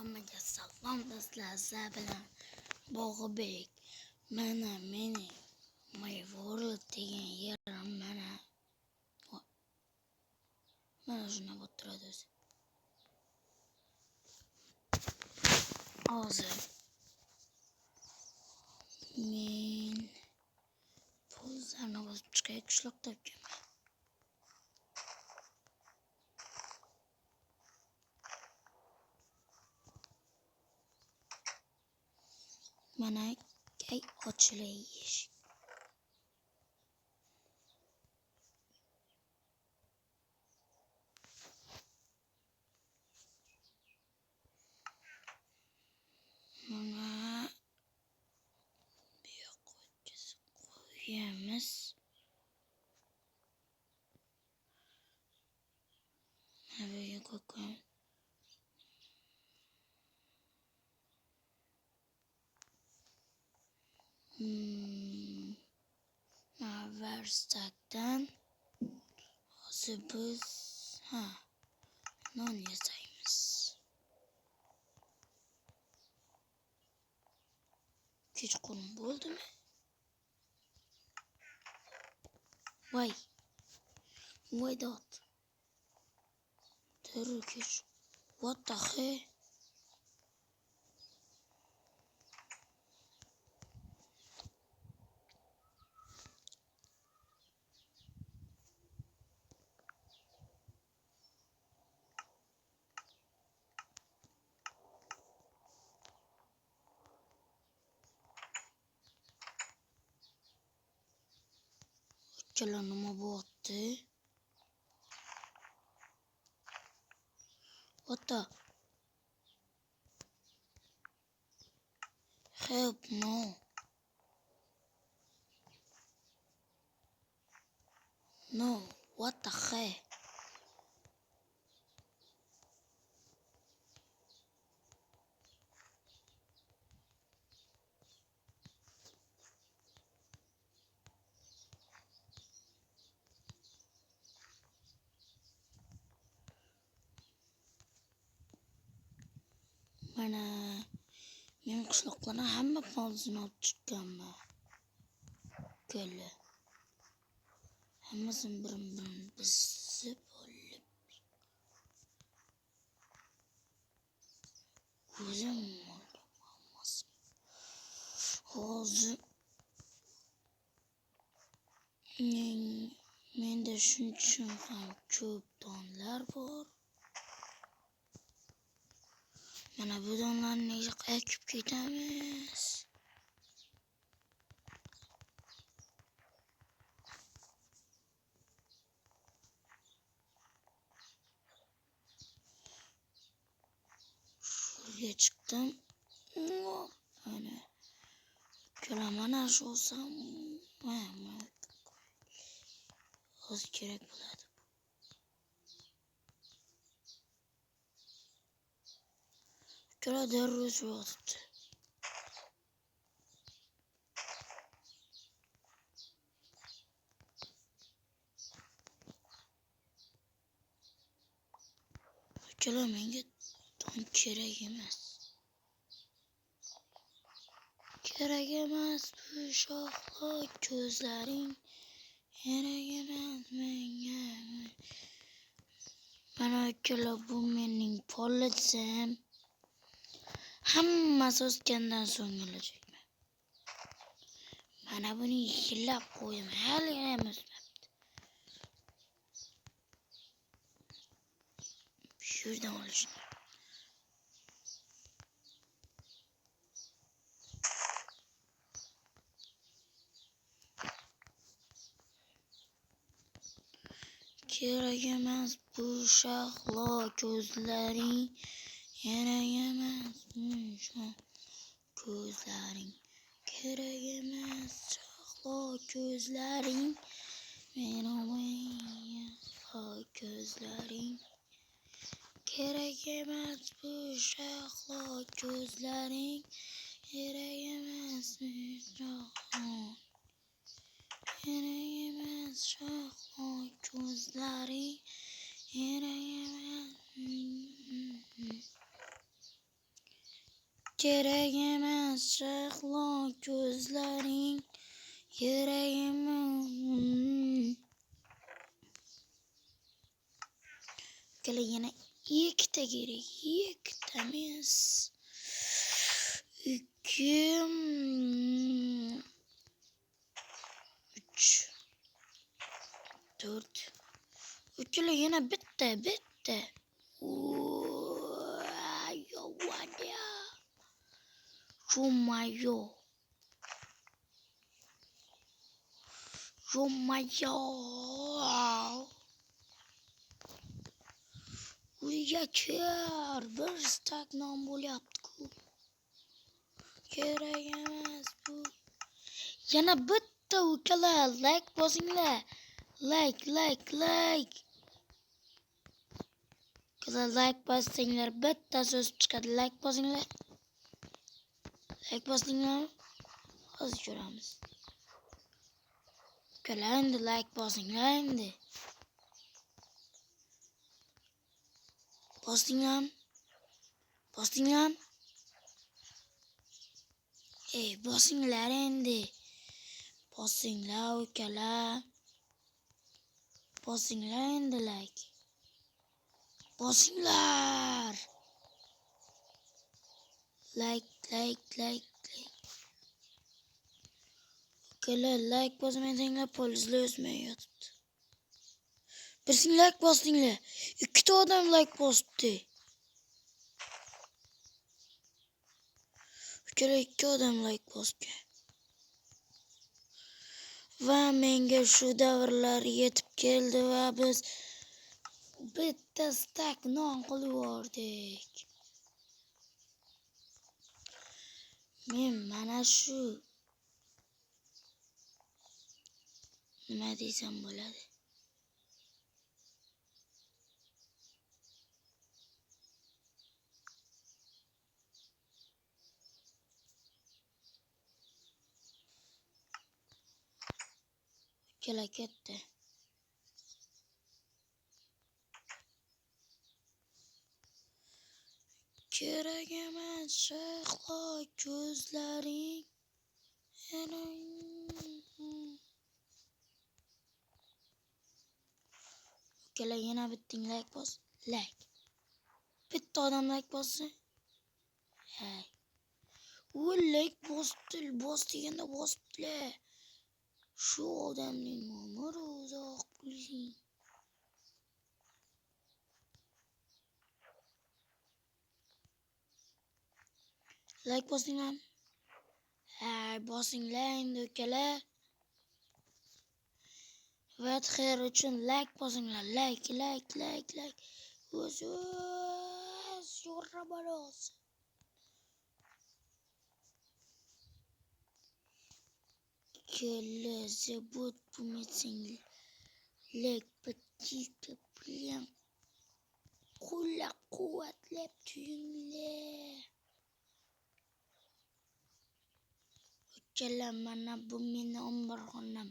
Hammaga salom do'stlar, sizlar bilan Bog'ibek. Mana meni My World degan yerim mana shuna bo'lib turadi o'zi. Hozir men pullarni bosib chiqay, qishloq topganman. Mana kay ochilay eshik. Mana bu yoqqa o'tkazib qo'yamiz. Mana bu yoqqa qo'yamiz. Verstakdan hozir biz non yasaymiz. Kechqurun bo'ldimi? Voy dot. Turkish. What the hell? Ikkala nima bo'pti? What the? Help, no. No, what the hell? Mana men qishloqlarni hamma polzini olib chiqqanman. Ko'li. Hammasini birin-birin bisib olib. O'zim olmasam. Hozir menda shuncha ham ko'p donlar bor. Mana bu donlarni ekib ketamiz. Şuraya çıktım. Hani kölemana şu olsam az gerek buladı. Köle derviş oldu. Köle menge don gerek emas. Gerek emas bu shoxli ko'zlaring. Gerek emas menga. Mana köle bu mening politsiyam. Hammasi o'sgandan so'ng olacakman. Mana buni yillab qo'yim, hali ham o'smabdi. Shu yerdan olishni. Kerak emas bu shoxlo ko'zlaring. Kerak emas bu ko'zlaring. Kerak emas shoxlo ko'zlaring. Mening ko'zlaring. Kerak emas bu shoxlo ko'zlaring. Kerak emas bu shoxlo. Kerak emas shoxlo ko'zlaring. Kerak emas. Kerak emas shahlo ko'zlaring, yuragimni. Ukalar yana ikkita kerak, ikkita emas. 2, 3, 4. Ukalar yana bitta. Yo vada. Romayo. Uyachar bir stak non bo'lyapti-ku. Kerak emas bu. Yana bitta ukalar, like bosinglar. Like. Ukalar like bosinglar, bitta so'z chiqadi. Like bosinglar. Like bosinglar. Hozir ko'ramiz. Ukalar endi like bosinglar endi. Bosinglar. Bosinglar endi. Bosinglar ukalar. Bosinglar endi like. Bosinglar. Like. Ukalar like bosmaysanglar polizlar o'smay yotibdi. Birsing like bosdinglar. 2 odam like bosdi. Ukalar 2 odam like bosgan. Va menga shu davrlar yetib keldi va biz bitta stak non qilib yubordik. Men mana shu nima desam bo'ladi? Ukalar ketdi. Kerak emas shahlo ko'zlaring. Ukalar yana bitting like bos. Like. Bitta odam like bossa. Hey. U like bos deganda bosibdilar. Shu odamning umri uzoq bo'lsin. Like bosinglar. Bosinglar endi ukalar. Va xayr uchun like bosinglar. Like. O'z yo'ra boros. Kelle zebut bulmasanglar. Like patika bilan qo'llab-quvvatlab turinglar. Ukalar mana bu meni omborxonam.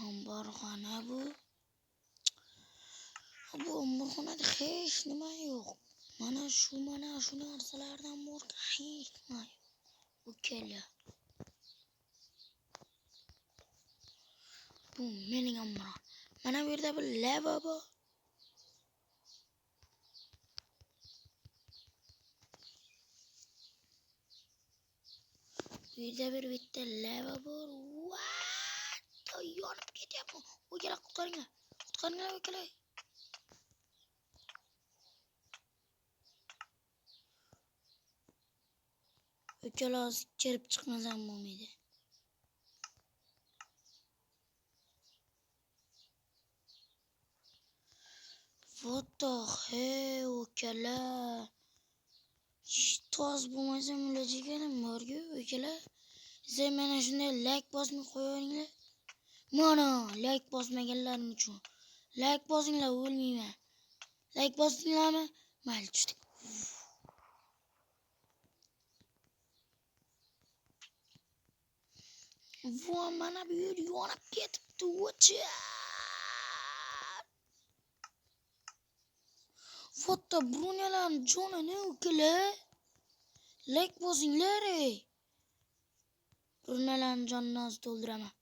Omborxona bu. Bu omborxonada hech nima yo'q. Mana shu narsalardan boshqa hech nima yo'q. Ukalar. Bu mening omborxonam. Mana bu yerda bir lava bor. Bu yerda bitta lava bor. What? Yonib ketyapman. Ukalar qutqaringlar. Ukalar. Ukalar kirib chiqmasam bo'lmaydi. What the hell ukalar. Toz bo'lmasam iloji eganim borku ukalar. Siz mana shunday like bosmay qo'yaveringlar. Mana like bosmaganlaring uchun. Like bosinglar, o'lmayman. Like bosdinglarmi? Mayli tushdik. Voy mana bu yer yonib ketibdi o'chi. Foto Brunelarning joni ne ukalar? Like bosinglar ey. Brunelarning jonini to'ldiraman.